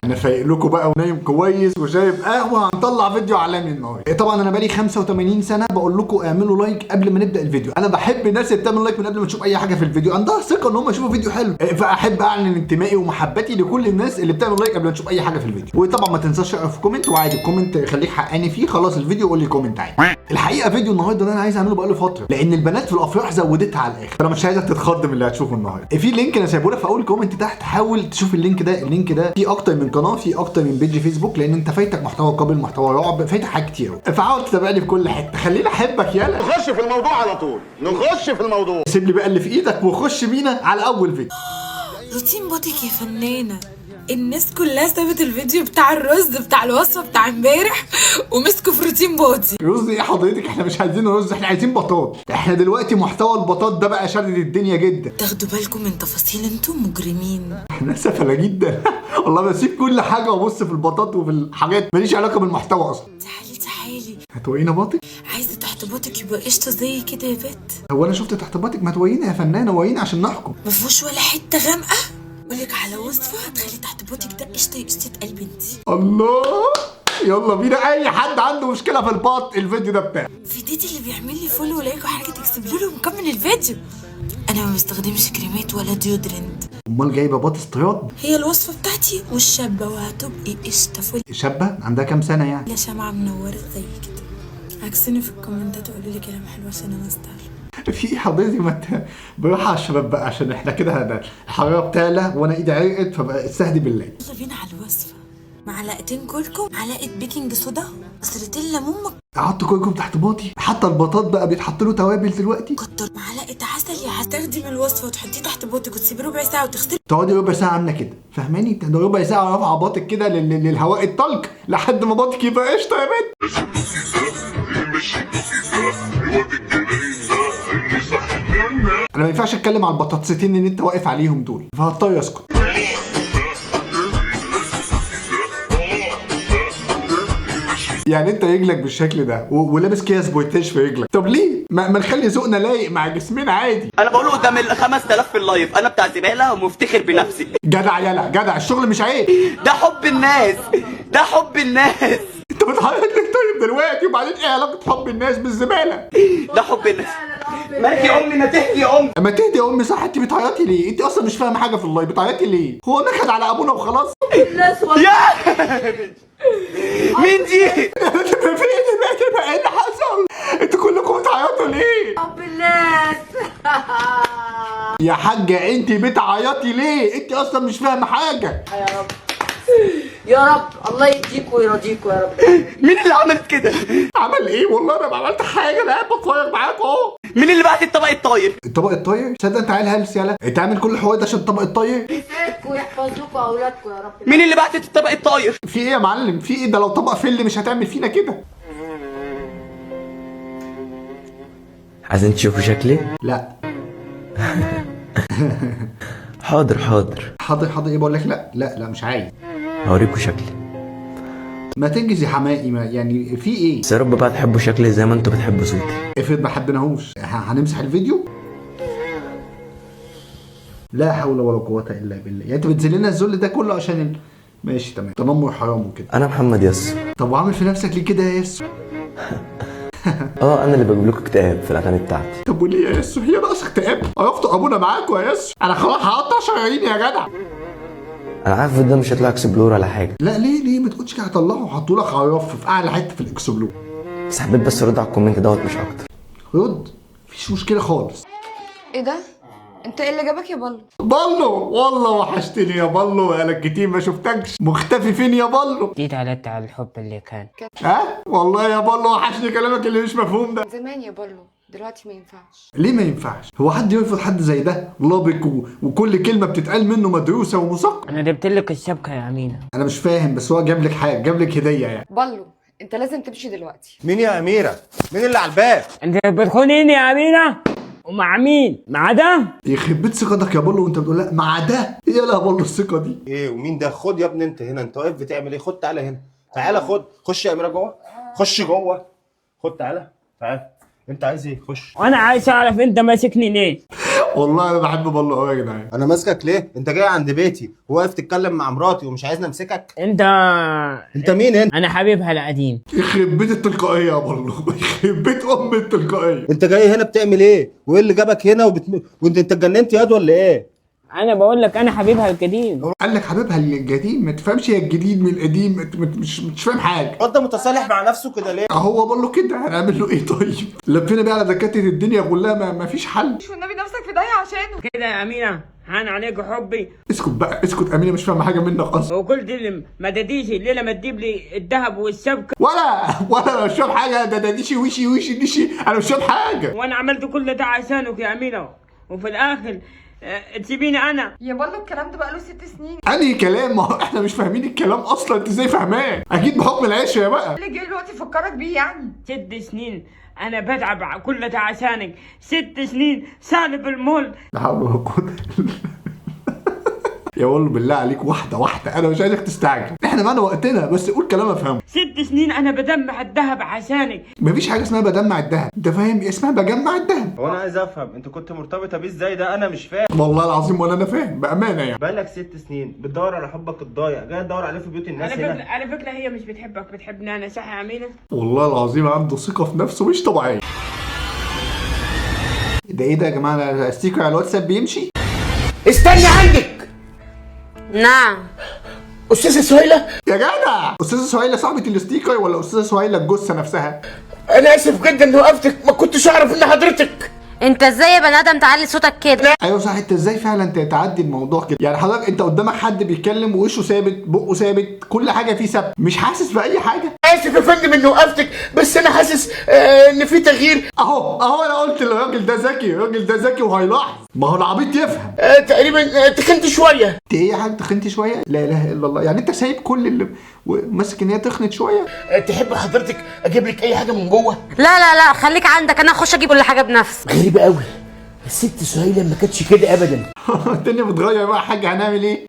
انا فايق لكم بقى ونايم كويس وشايف قهوه، هنطلع فيديو عالمي النهارده. طبعا انا بقالي 85 سنه بقول لكم اعملوا لايك قبل ما نبدا الفيديو. انا بحب الناس اللي بتعمل لايك من قبل ما تشوف اي حاجه في الفيديو، عندها ثقه ان هم يشوفوا فيديو حلو. فاحب اعلن انتمائي ومحبتي لكل الناس اللي بتعمل لايك قبل ما تشوف اي حاجه في الفيديو. وطبعا ما تنساش تقرا في كومنت، وعادي الكومنت خليك حقاني فيه. خلاص الفيديو قول لي كومنت عادي. الحقيقه فيديو النهارده ده انا عايز اعمله بقاله فتره، لان البنات في الافراح زودتها على الاخر، فانا مش عايزك تتخض من اللي هتشوفه النهارده. في لينك انا سايبه لك في اول كومنت تحت، حاول تشوف اللينك ده. اللينك ده فيه اكتر من قناه، فيه اكتر من بيج فيسبوك، لان انت فايتك محتوى قابل، محتوى رعب، فايتك حاجات كتير. فحاول تتابعني في كل حته، خليني احبك. يلا نخش في الموضوع على طول، نخش في الموضوع. سيب لي بقى اللي في ايدك وخش بينا على اول فيديو. روتين بوتك يا فنانة. الناس كلها سابت الفيديو بتاع الرز بتاع الوصفة بتاع امبارح ومسكوا في روتين بوتي. رز ايه حضرتك؟ احنا مش عايزين رز، احنا عايزين بطاط. احنا دلوقتي محتوى البطاط ده بقى شادد الدنيا جدا. تاخدوا بالكم من تفاصيل، انتم مجرمين. احنا سفلة جدا. والله بسيب كل حاجه وابص في البطاط وفي الحاجات ماليش علاقه بالمحتوى اصلا. تعالي تعالي، هتوقينا باطك؟ عايزة تحت بوتك يبقى قشطة زي كده يا بت. هو انا شفت تحت باطك؟ ما توقينا يا فنانه، وقينا عشان نحكم. مفيهوش ولا حتة غامقة. اقولك على وصفة هتخلي تحت بوتك ده قشطة قشطة قلب انتي. الله، يلا بينا. اي حد عنده مشكله في البط الفيديو ده بتاعه. فيديتي اللي بيعمل لي فولو ولايك وحاجة تكسب له ومكمل الفيديو. انا ما بستخدمش كريمات ولا ديودرنت. امال جايبه بط استيراد؟ هي الوصفة بتاعتي والشابة وهتبقي قشطة فل. شابه عندها كام سنه يعني؟ لا شمعة منورة زي كده. عكسني في الكومنتات وقولوا لي كلام حلو عشان انا استاهل. في حضرتك ما بروح على الشباب بقى، عشان احنا كده الحراره بتعلى وانا ايدي عرقت، فبقى استهدي بالله. يلا بينا على الوصفة. معلقتين كركم، معلقة بيكنج صودا، عصرتين ليمون، احط كلكم تحت باطي. حتى البطاط بقى بيتحط له توابل دلوقتي. كتر معلقة عسل. يا هتاخدي من الوصفة وتحطيه تحت بوتك وتسيبيه ربع ساعة وتغسلي. تقعدي ربع ساعه عامله كده، فاهماني؟ تقعدي ربع ساعه رافعه باطك كده للهواء الطلق لحد ما باطك يبقى قشطه يا بنت. انا ما ينفعش اتكلم على البطاطستين اللي انت واقف عليهم دول، فهضطر اسكت. يعني انت رجلك بالشكل ده ولابس كيس بويتاج في رجلك، طب ليه؟ ما نخلي ذوقنا لايق مع جسمنا عادي. انا بقوله قدام ال 5000 في اللايف، انا بتاع زباله ومفتخر بنفسي. جدع يلا جدع، الشغل مش عيب. ده حب الناس، ده حب الناس. انت بتحرك ليه طيب دلوقتي؟ وبعدين ايه علاقه حب الناس بالزباله؟ ده حب الناس. مالك يا امي؟ ما تهدي يا امي. اما تهدي يا امي صح. انت بتعيطي ليه؟ انت اصلا مش فاهمه حاجه في اللايف، بتعيطي ليه؟ هو نكد على ابونا وخلاص؟ يا مين دي؟ في ايه اللي حصل؟ انتوا كلكم بتعيطوا ليه؟ حب الناس. يا حاجه انت بتعيطي ليه؟ انت اصلا مش فاهمه حاجه. يا رب يا رب الله يديكوا ويرضيكوا يا رب. مين اللي عملت كده؟ عمل ايه؟ والله انا ما عملت حاجه، انا قاعد بتفرج معاكم اهو. مين اللي بعت الطبق الطاير؟ الطبق الطاير؟ تصدق انت عيل هلس يالا، انت عامل كل الحوار ده عشان الطبق الطاير؟ يسعدكوا ويحفظكوا اولادكم يا رب. مين اللي بعتت الطبق الطاير؟ في ايه يا معلم؟ في ايه ده؟ لو طبق فل مش هتعمل فينا كده. عايزين تشوفوا شكلي؟ لا. حاضر حاضر. حاضر ايه؟ بقول لك لا مش عايز. هوريكوا شكلي. ما تنجز يا حمائي، ما يعني في ايه؟ بس يا رب بقى تحبوا شكلي زي ما انتوا بتحبوا صوتي. افرض ما حبيناهوش هنمسح الفيديو؟ لا حول ولا قوه الا بالله. يعني انت بتنزل لنا الذل ده كله عشان ماشي تمام، تنمر حرام وكده. انا محمد ياسر. طب وعامل في نفسك ليه كده يا ياسر؟ انا اللي بجيب لكم اكتئاب في الاغاني بتاعتي. طب وليه يا ياسر؟ هي ناقص اكتئاب؟ عرفتوا ابونا معاكوا يا ياسر؟ انا خلاص هقطع شراييني يا جدع. انا عارف ده مش هيطلع اكسبلور ولا حاجه. لا ليه ما تقولش كده؟ هطلعه وحطوا لك عرف في اعلى حته في الاكسبلور. بس حبيت بس ارد على الكومنت دوت مش اكتر. رد، مفيش مشكله خالص. ايه ده؟ انت ايه اللي جابك يا بلو؟ بلو والله وحشتني يا بلو، بقالك كتير ما شفتكش. مختفي فين يا بلو؟ جيت على الحب اللي كان. ها والله يا بلو وحشني كلامك اللي مش مفهوم ده. زمان يا بلو، دلوقتي ما ينفعش. ليه ما ينفعش؟ هو حد يرفض حد زي ده؟ لابق وكل كلمه بتتقال منه مدروسه ومثقف. انا جبت لك الشبكه يا امينه. انا مش فاهم، بس هو جاب لك حاجه، جاب لك هديه يعني. بلو انت لازم تمشي دلوقتي. مين يا اميره؟ مين اللي على الباب؟ انت بتخونيني يا امينه؟ ومع مين؟ مع ده؟ يخرب بيت ثقتك يا بلو وانت بتقول لا مع ده. ايه يا بلو الثقه دي؟ ايه ومين ده؟ خد يا ابني انت هنا، انت واقف بتعمل ايه؟ خد تعالى هنا، تعالى خد، خش يا اميره جوه، خش جوه، خد تعالى تعالى. انت عايز ايه؟ خش. وانا عايز اعرف انت ماسكني ليه؟ والله انا بحب بالله قوي يا جدعان. انا ماسكك ليه؟ انت جاي عند بيتي وواقف تتكلم مع مراتي ومش عايزني امسكك؟ انت مين انت؟ انا حبيبها القديم. يخرب بيت التلقائيه يا بالله، يخرب بيت ام التلقائيه. انت جاي هنا بتعمل ايه؟ وايه اللي جابك هنا وانت اتجننت ياد ولا ايه؟ انا بقول لك انا حبيبها القديم. قال لك حبيبها القديم، ما تفهمش هي الجديد من القديم، مش فاهم حاجه. الواد ده متصالح مع نفسه كده ليه؟ هو بقول له كده، هنعمل له ايه طيب؟ لفينا بيه على دكاتره الدنيا كلها، ما فيش حل. والنبي نفسك في ضيعه عشانه كده يا امينه هان عليك حبي. اسكت بقى اسكت، امينه مش فاهمه حاجه منك اصلا. وقلت لي ما تديش الليله ما تجيب لي الذهب والشبكه. ولا انا مش فاهم حاجه، ده ديشي ويشي ديشي، انا مش فاهم حاجه. وانا عملت كل ده عشانك يا امينه، وفي الاخر تسيبيني انا. يا بالله الكلام ده بقاله 6 سنين. انهي كلام؟ ما هو احنا مش فاهمين الكلام اصلا، انت ازاي فاهماه؟ اكيد بحكم العشره بقى. اللي جاي دلوقتي يفكرك بيه يعني؟ 6 سنين انا بتعب كل ده عشانك، 6 سنين سالب المول. لا حول ولا قوه الا بالله. يا والله بالله عليك واحده واحده، انا مش عايزك تستعجل، احنا معانا وقتنا، بس قول كلام افهمه. 6 سنين انا بدمع الذهب عشانك. مفيش حاجه اسمها بدمع الذهب، انت فاهم؟ اسمها بجمع الذهب. هو انا عايز افهم انت كنت مرتبطه بيه ازاي؟ ده انا مش فاهم. والله العظيم ولا انا فاهم بامانه يعني. بقالك 6 سنين بتدور على حبك الضايع، جاي تدور عليه في بيوت الناس هنا. على فكره هي مش بتحبك، بتحبني انا، صح يا امينه؟ والله العظيم عنده ثقه في نفسه مش طبيعيه. ده ايه ده يا جماعه؟ الستيكر على الواتساب بيمشي؟ استني عندك. نعم. استاذه سهيله. يا جدع، استاذه سهيله صاحبه الستيكر ولا استاذه سهيله الجثه نفسها؟ انا اسف جدا اني وقفتك، ما كنتش اعرف ان حضرتك. انت ازاي يا بني ادم تعلي صوتك كده؟ ايوه صح، انت ازاي فعلا تعدي الموضوع كده؟ يعني حضرتك انت قدامك حد بيتكلم ووشه ثابت، بقه ثابت، كل حاجه فيه ثابت، مش حاسس باي حاجه؟ اسف يا فندم اني وقفتك، بس انا حاسس ان في تغيير. اهو انا قلت الراجل ده ذكي، الراجل ده ذكي وهيلاحظ، ما هو العبيط يفهم. تقريبا تخنت شويه. انت ايه يا حاج تخنتي شويه؟ لا اله الا الله، يعني انت سايب كل اللي وماسك ان هي تخنت شويه؟ تحب حضرتك اجيب لك اي حاجه من جوه؟ لا خليك عندك، انا اخش اجيب كل حاجه بنفسي. غريبه قوي، الست سهيله ما كانتش كده ابدا. الدنيا بتغير بقى يا حاج، هنعمل ايه؟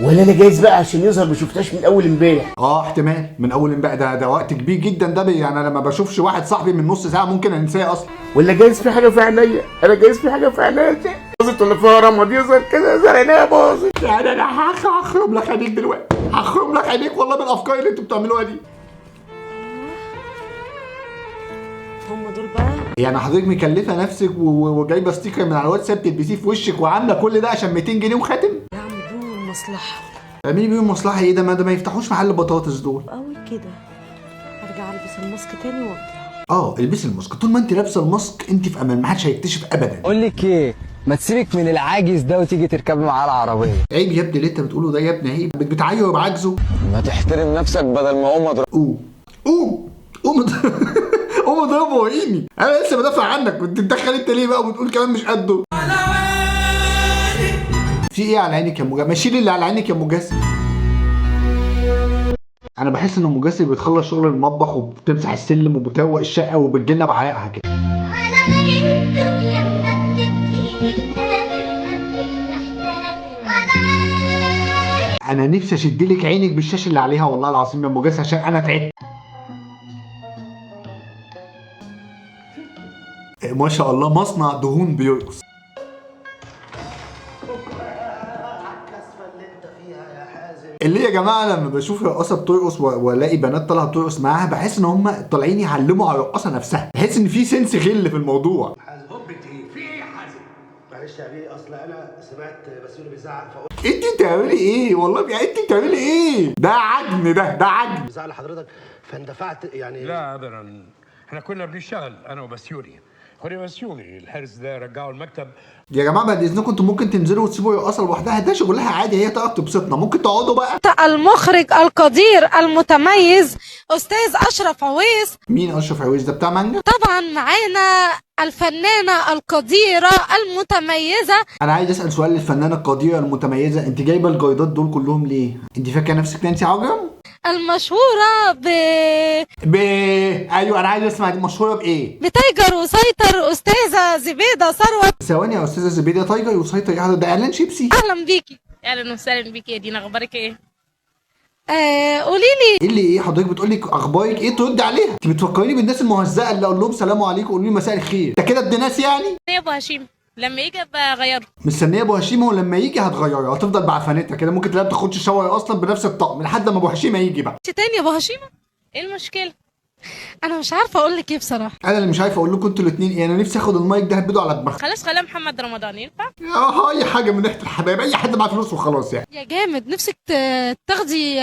ولا انا جايز بقى عشان يظهر ما شفتهاش من اول امبارح. احتمال من اول امبارح، ده وقت كبير جدا ده، يعني انا لما بشوفش واحد صاحبي من نص ساعه ممكن انساه اصلا. ولا جايز في حاجه في عينيا، انا جايز في حاجه في عينيا باظت ولا فيها رمض يظهر كده يظهر عينيا باظت. يعني انا هخرم لك عينيك دلوقتي، هخرم لك عينيك والله بالافكار اللي انتوا بتعملوها دي. هم دول بقى؟ يعني حضرتك مكلفه نفسك وجايبه ستيكر من على الواتساب تلبسيه في وشك وعامله كل ده عشان 200 جنيه وخاتم؟ يعمل بيهم مصلحه. اعملي بيهم مصلحه ايه؟ ده ما يفتحوش محل بطاطس دول. قوي كده ارجع البس الماسك تاني واطلع. البسي الماسك، طول ما انت لابسه الماسك انت في امان، ما حدش هيكتشف ابدا. اقول لك ايه، ما تسيبك من العاجز ده وتيجي تركبي معاه العربيه. عيب يا ابني اللي انت بتقوله ده يا ابني، عيب، بتعير بعجزه. ما تحترم نفسك بدل ما اقوم اضرب. قوم اضربه وقيني، انا لسه بدافع عنك، بتتدخل انت ليه بقى وبتقول كمان مش قده؟ في ايه على عينك يا ام جاسم؟ ما شيل اللي على عينك يا ام جاسم. انا بحس ان ام جاسم بتخلص شغل المطبخ وبتمسح السلم وبتروق الشقه وبتجيلنا بعرقها كده. انا نفسي اشدلك عينك بالشاشه اللي عليها والله العظيم يا ام جاسم، عشان انا تعبت. ما شاء الله مصنع دهون بيرقص. اللي يا جماعه لما بشوف رقاصه بترقص والاقي بنات طالعه بترقص معاها، بحس ان هم طالعين يعلموا على الرقاصه نفسها، بحس ان في سنس غل في الموضوع. حازم في ايه يا حازم؟ معلش يا بيه، اصل انا سمعت بسيوني بيزعق فقلت انت بتعملي ايه؟ والله يعني انت بتعملي ايه؟ ده عجن، ده عجن. بيزعق لحضرتك فاندفعت يعني. لا ابدا، احنا كنا بنشتغل انا وبسيوني. خدي بسيوني الحارس ده رجعه المكتب. يا جماعه بعد اذنكم انتوا ممكن تنزلوا وتسيبوا الرقاصه لوحدها، ده شغلها عادي، هي تقعد تبسطنا، ممكن تقعدوا بقى. المخرج القدير المتميز استاذ اشرف عويس. مين اشرف عويس ده؟ بتاع مانجا؟ طبعا معانا الفنانه القديره المتميزه. انا عايز اسال سؤال للفنانه القديره المتميزه، انت جايبه الجايدات دول كلهم ليه؟ انت فاكره نفسك نانسي عجرم؟ المشهوره ايوه انا عايز اسمع، دي مشهوره بايه؟ بتايجر وسيطر استاذه زبيده ثروت. ثواني يا استاذه زبيده، تايجر وسيطر ايه ده؟ اعلان شيبسي. اهلا بيكي. اهلا وسهلا بيكي يا دينا، اخبارك ايه؟ قولي لي ايه اللي ايه؟ حضرتك بتقول لي اخبارك ايه ترد عليها؟ انت بتفكريني بالناس المهزأه اللي اقول لهم سلام عليكم قولوا لي مساء الخير، ده كده ابن ناس يعني؟ يا ابو هشيم لما يجي ابقى اغيره. مستنيه ابو هشيم، هو لما يجي هتغيرها، هتفضل بعفانتها كده، ممكن تلاقيها بتاخدش شاور اصلا بنفس الطقم لحد ما ابو هشيم يجي بقى. تاني يا ابو هشيمه؟ ايه المشكله؟ انا مش عارفه اقول لك ايه بصراحه. انا اللي مش عارف اقول لكم انتوا الاثنين ايه، انا نفسي اخد المايك ده هبده على دماغي. خلاص خليها محمد رمضان، ينفع؟ اي حاجه من ناحيه الحبايب، اي حد معاه فلوس وخلاص يعني. يا جامد، نفسك تاخدي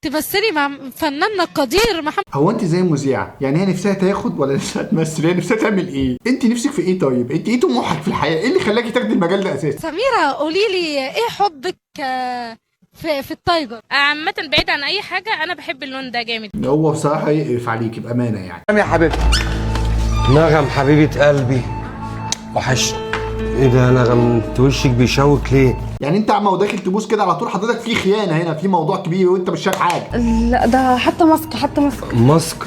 تمثلي مع فناننا القدير محمد. هو انت زي مذيعه يعني، هي نفسها تاخد ولا نفسها تمثل؟ هي نفسها تعمل ايه؟ انت نفسك في ايه طيب؟ انت ايه طموحك في الحياه؟ ايه اللي خلاكي تاخدي المجال ده اساسا؟ سميره قولي لي ايه حبك في التايجر؟ عامة بعيد عن اي حاجة، انا بحب اللون ده جامد. هو بصراحه يقرف عليكي بامانه يعني. يا حبيبتي نغم حبيبة قلبي، وحشت. ايه ده يا نغم، انت وشك بيشوك ليه؟ يعني انت عم وداخل تبوس كده على طول، حضرتك في خيانه هنا، في موضوع كبير وانت مش شايف حاجه. لا ده حتى ماسك ماسك؟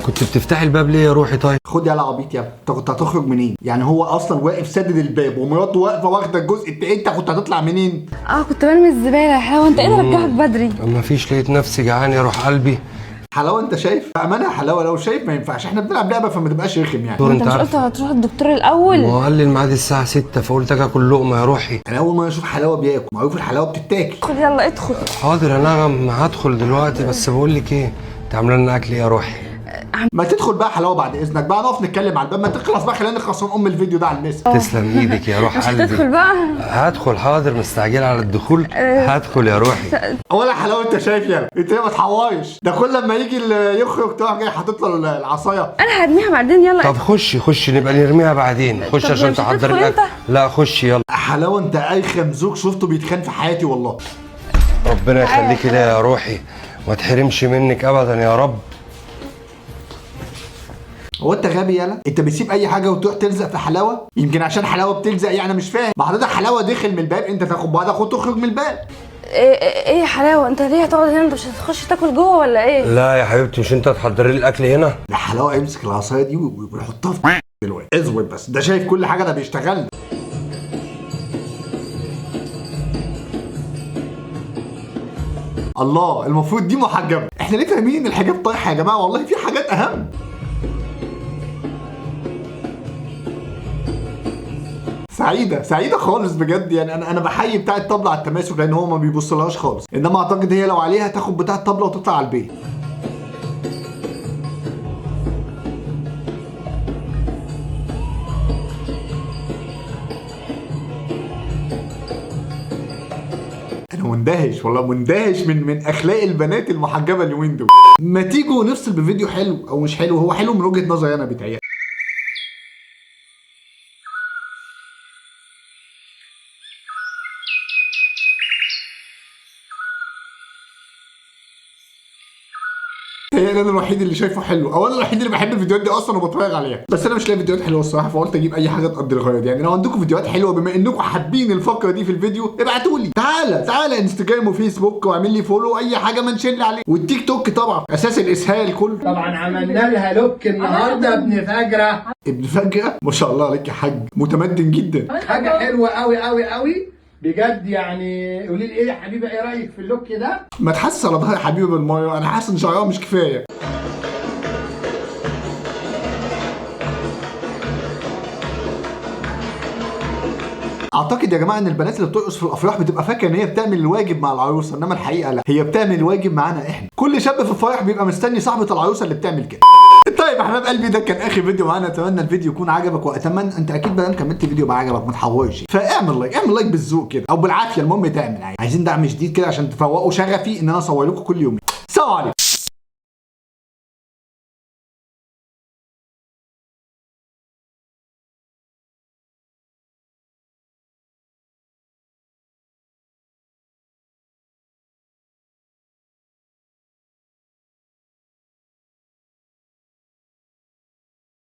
كنت بتفتحي الباب ليه يا روحي؟ طيب خد يلا عبيط يلا، انت كنت هتخرج منين؟ يعني هو اصلا واقف سدد الباب ومراته واقفه واخده الجزء، انت كنت هتطلع منين؟ كنت برمي الزباله يا حلاوه، انت ايه اللي رجعك بدري؟ مفيش، لقيت نفسي جعان يا روح قلبي. حلاوه انت شايف؟ بامانه حلاوه لو شايف ما ينفعش، احنا بنلعب لعبه فما تبقاش رخم يعني. انت مش قلت هتروح الدكتور الاول؟ هو قال لي الميعاد الساعه 6 فقلت اجي اكل لقمه يا روحي. انا اول ما اشوف حلاوه بياكل، معروف الحلاوه بتتاكل. ادخل يلا ادخل. حاضر يا نغم هدخل دلوقتي، بس بقول لك ايه، انت عامله لنا اكل ايه يا روحي؟ ما تدخل بقى حلاوه بعد اذنك بقى، نقف نتكلم على الباب، ما تخلص بقى، خلينا نخلص من الفيديو ده على الناس. تسلم ايدك يا روح قلبي. مش هتدخل بقى؟ هدخل حاضر، مستعجل على الدخول. هدخل يا روحي. ولا حلاوه انت شايف يلا، انت ما تحوايش، ده كل لما يجي يخرج تروح جاي حاطط له العصايه. انا هرميها بعدين يلا. طب خشي نبقى نرميها بعدين. خش عشان تحضر الاكل. لا خشي يلا. حلاوه انت ارخم زوج شفته بيتخان في حياتي والله. ربنا يخليكي ليا يا روحي، ما تحرمش منك ابدا يا رب. هو انت غبي يالا؟ انت بتسيب اي حاجه وتروح تلزق في حلاوه؟ يمكن عشان حلاوه بتلزق يعني، مش فاهم. ما حضرتك حلاوه دخل من الباب، انت تاخد بعضك وتخرج من الباب. ايه يا حلاوه، انت ليه هتقعد هنا؟ انت مش هتخش تاكل جوه ولا ايه؟ لا يا حبيبتي، مش انت هتحضري لي الاكل هنا؟ ده حلاوه يمسك العصايه دي ويحطها في دلوقتي. ازود بس، ده شايف كل حاجه، ده بيشتغل. الله، المفروض دي محجبه. احنا ليه فاهمين ان الحجاب طايح يا جماعه؟ والله في حاجات اهم. سعيده خالص بجد يعني. انا بحيي بتاع الطبله على التماسك، لان هو ما بيبصلهاش خالص، انما اعتقد هي لو عليها تاخد بتاع الطبله وتطلع على البيت. انا مندهش والله، مندهش من اخلاق البنات المحجبه اليومين دول. ما تيجوا نفصل بفيديو حلو او مش حلو، هو حلو من وجهه نظري انا بيتهيألي. انا الوحيد اللي شايفه حلو، او انا الوحيد اللي بحب الفيديوهات دي اصلا وبتفرج عليها، بس انا مش لاقي فيديوهات حلوه الصراحه، فقلت اجيب اي حاجه تقضي الغرض يعني. لو عندكم فيديوهات حلوه بما انكم حابين الفقره دي في الفيديو، ابعتوا لي. تعالى انستجرام وفيسبوك واعمل لي فولو، اي حاجه ما نشيل عليه، والتيك توك طبعا اساس الاسهال كله. طبعا عملنا لها لوك النهارده ابن فجره. ابن فجره؟ ما شاء الله عليك يا حاج، متمدن جدا. حاجه حلوه قوي بجد يعني. قولي لي ايه يا حبيبه، ايه رايك في اللوك ده؟ ما تحسس على ظهري يا حبيبي بالميه، انا حاسس ان شعرها مش كفايه. اعتقد يا جماعه ان البنات اللي بترقص في الافراح بتبقى فاكره ان هي بتعمل الواجب مع العروسه، انما الحقيقه لا، هي بتعمل الواجب معانا احنا. كل شاب في الفرح بيبقى مستني صاحبه العروسه اللي بتعمل كده. طيب يا حبايب قلبي، ده كان اخر فيديو معانا، اتمنى الفيديو يكون عجبك، واتمنى انت اكيد بدل كملت الفيديو ما عجبك ما تحورش، فاعمل لايك بالذوق كده او بالعافيه، المهم تعمل. عايزين دعم شديد كده عشان تفوقوا شغفي ان انا اصور لكم كل يوم. سلام عليكم.